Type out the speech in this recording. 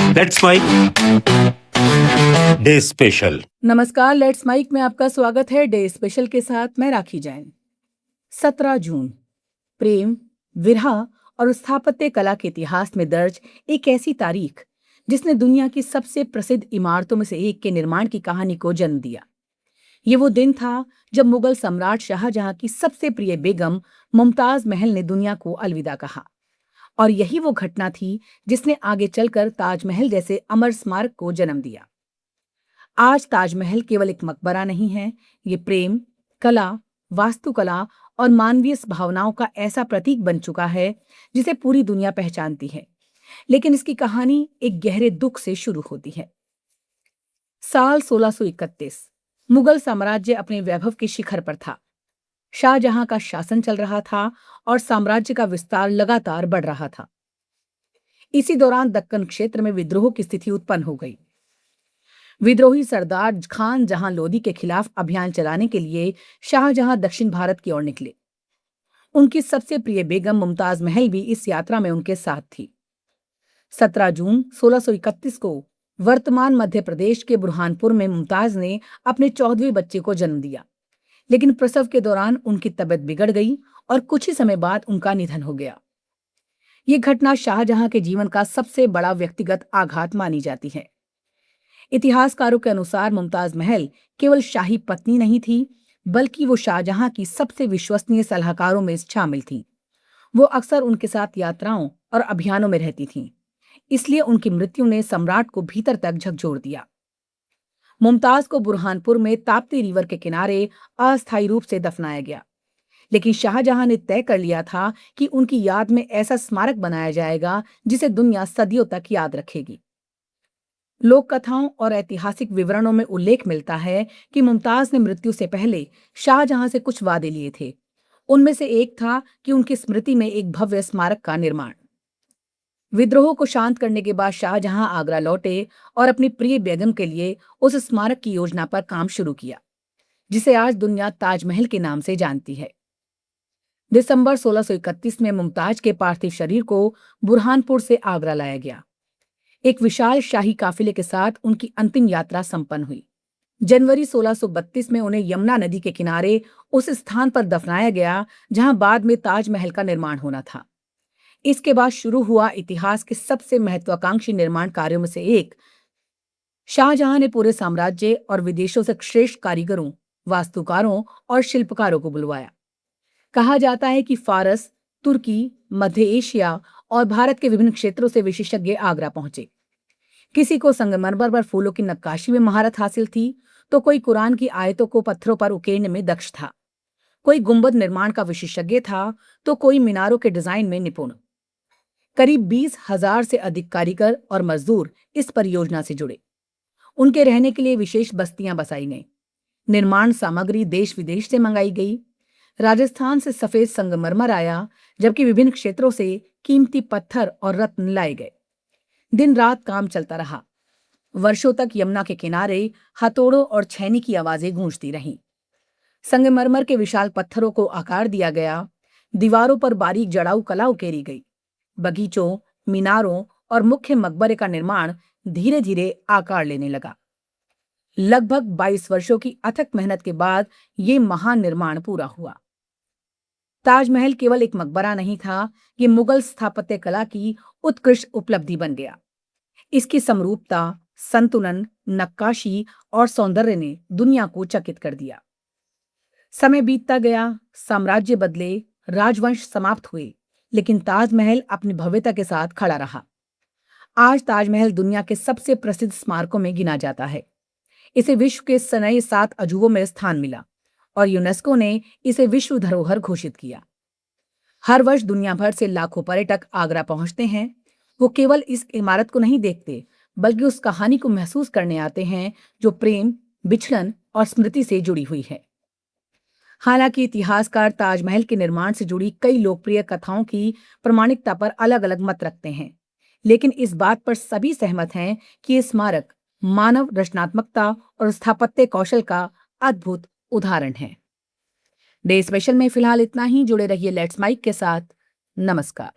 Let's mike day special. नमस्कार, let's mike में आपका स्वागत है। डे स्पेशल के साथ मैं राखी जैन। 17 जून प्रेम, विरह और स्थापत्य कला के इतिहास में दर्ज एक ऐसी तारीख जिसने दुनिया की सबसे प्रसिद्ध इमारतों में से एक के निर्माण की कहानी को जन्म दिया। ये वो दिन था जब मुगल सम्राट शाहजहां की सबसे प्रिय बेगम मुमताज महल ने दुनिया को अलविदा कहा। और यही वो घटना थी जिसने आगे चलकर ताजमहल जैसे अमर स्मारक को जन्म दिया। आज ताजमहल केवल एक मकबरा नहीं है, ये प्रेम, कला, वास्तुकला और मानवीय भावनाओं का ऐसा प्रतीक बन चुका है जिसे पूरी दुनिया पहचानती है। लेकिन इसकी कहानी एक गहरे दुख से शुरू होती है। साल 1631 मुगल साम्राज्य अपने वैभव के शिखर पर था। शाहजहां का शासन चल रहा था और साम्राज्य का विस्तार लगातार बढ़ रहा था। इसी दौरान दक्कन क्षेत्र में विद्रोह की स्थिति उत्पन्न हो गई। विद्रोही सरदार खान जहां लोदी के खिलाफ अभियान चलाने के लिए शाहजहां दक्षिण भारत की ओर निकले। उनकी सबसे प्रिय बेगम मुमताज महल भी इस यात्रा में उनके साथ थी। 17 जून 1631 को वर्तमान मध्य प्रदेश के बुरहानपुर में मुमताज ने अपने 14वें बच्चे को जन्म दिया। लेकिन प्रसव के दौरान उनकी तबीयत बिगड़ गई और कुछ ही समय बाद उनका निधन हो गया। ये घटना शाहजहां के जीवन का सबसे बड़ा व्यक्तिगत आघात मानी जाती है। इतिहासकारों के अनुसार मुमताज महल केवल शाही पत्नी नहीं थी, बल्कि वो शाहजहां की सबसे विश्वसनीय सलाहकारों में शामिल थीं। वो अक्सर उनके साथ यात्राओं और अभियानों में रहती थीं। इसलिए उनकी मृत्यु ने सम्राट को भीतर तक झकझोर दिया। मुमताज को बुरहानपुर में ताप्ती रिवर के किनारे अस्थायी रूप से दफनाया गया। लेकिन शाहजहां ने तय कर लिया था कि उनकी याद में ऐसा स्मारक बनाया जाएगा जिसे दुनिया सदियों तक याद रखेगी। लोक कथाओं और ऐतिहासिक विवरणों में उल्लेख मिलता है कि मुमताज ने मृत्यु से पहले शाहजहां से कुछ वादे लिए थे। उनमें से एक था कि उनकी स्मृति में एक भव्य स्मारक का निर्माण। विद्रोह को शांत करने के बाद शाहजहां आगरा लौटे और अपनी प्रिय बेगम के लिए उस स्मारक की योजना पर काम शुरू किया, जिसे आज दुनिया ताजमहल के नाम से जानती है। दिसंबर 1631 में मुमताज के पार्थिव शरीर को बुरहानपुर से आगरा लाया गया। एक विशाल शाही काफिले के साथ उनकी अंतिम यात्रा संपन्न हुई। जनवरी 1632 में उन्हें यमुना नदी के किनारे उस स्थान पर दफनाया गया जहां बाद में ताजमहल का निर्माण होना था। इसके बाद शुरू हुआ इतिहास के सबसे महत्वाकांक्षी निर्माण कार्यों में से एक। शाहजहां ने पूरे साम्राज्य और विदेशों से श्रेष्ठ कारीगरों, वास्तुकारों और शिल्पकारों को बुलवाया। कहा जाता है कि फारस, तुर्की, मध्य एशिया और भारत के विभिन्न क्षेत्रों से विशेषज्ञ आगरा पहुंचे। किसी को संगमरमर पर फूलों की नक्काशी में महारत हासिल थी, तो कोई कुरान की आयतों को पत्थरों पर उकेरने में दक्ष था। कोई गुंबद निर्माण का विशेषज्ञ था, तो कोई मीनारों के डिजाइन में निपुण। करीब 20,000 से अधिक कारीगर और मजदूर इस परियोजना से जुड़े। उनके रहने के लिए विशेष बस्तियां बसाई गईं। निर्माण सामग्री देश विदेश से मंगाई गई। राजस्थान से सफेद संगमरमर आया, जबकि विभिन्न क्षेत्रों से कीमती पत्थर और रत्न लाए गए। दिन रात काम चलता रहा। वर्षों तक यमुना के किनारे हथौड़ों और छैनी की आवाजें गूंजती रहीं। संगमरमर के विशाल पत्थरों को आकार दिया गया। दीवारों पर बारीक जड़ाऊ कला उकेरी गई। बगीचों, मीनारों और मुख्य मकबरे का निर्माण धीरे धीरे आकार लेने लगा। लगभग 22 वर्षों की अथक मेहनत के बाद ये महान निर्माण पूरा हुआ। ताजमहल केवल एक मकबरा नहीं था, ये मुगल स्थापत्य कला की उत्कृष्ट उपलब्धि बन गया। इसकी समरूपता, संतुलन, नक्काशी और सौंदर्य ने दुनिया को चकित कर दिया। समय बीतता गया, साम्राज्य बदले, राजवंश समाप्त हुए, लेकिन ताजमहल अपनी भव्यता के साथ खड़ा रहा। आज ताजमहल दुनिया के सबसे प्रसिद्ध स्मारकों में गिना जाता है। इसे विश्व के नए 7 अजूबों में स्थान मिला और यूनेस्को ने इसे विश्व धरोहर घोषित किया। हर वर्ष दुनिया भर से लाखों पर्यटक आगरा पहुंचते हैं। वो केवल इस इमारत को नहीं देखते, बल्कि उस कहानी को महसूस करने आते हैं जो प्रेम, बिछड़न और स्मृति से जुड़ी हुई है। हालांकि इतिहासकार ताजमहल के निर्माण से जुड़ी कई लोकप्रिय कथाओं की प्रामाणिकता पर अलग अलग मत रखते हैं, लेकिन इस बात पर सभी सहमत हैं कि ये स्मारक मानव रचनात्मकता और स्थापत्य कौशल का अद्भुत उदाहरण है। डे स्पेशल में फिलहाल इतना ही। जुड़े रहिए लेट्स माइक के साथ। नमस्कार।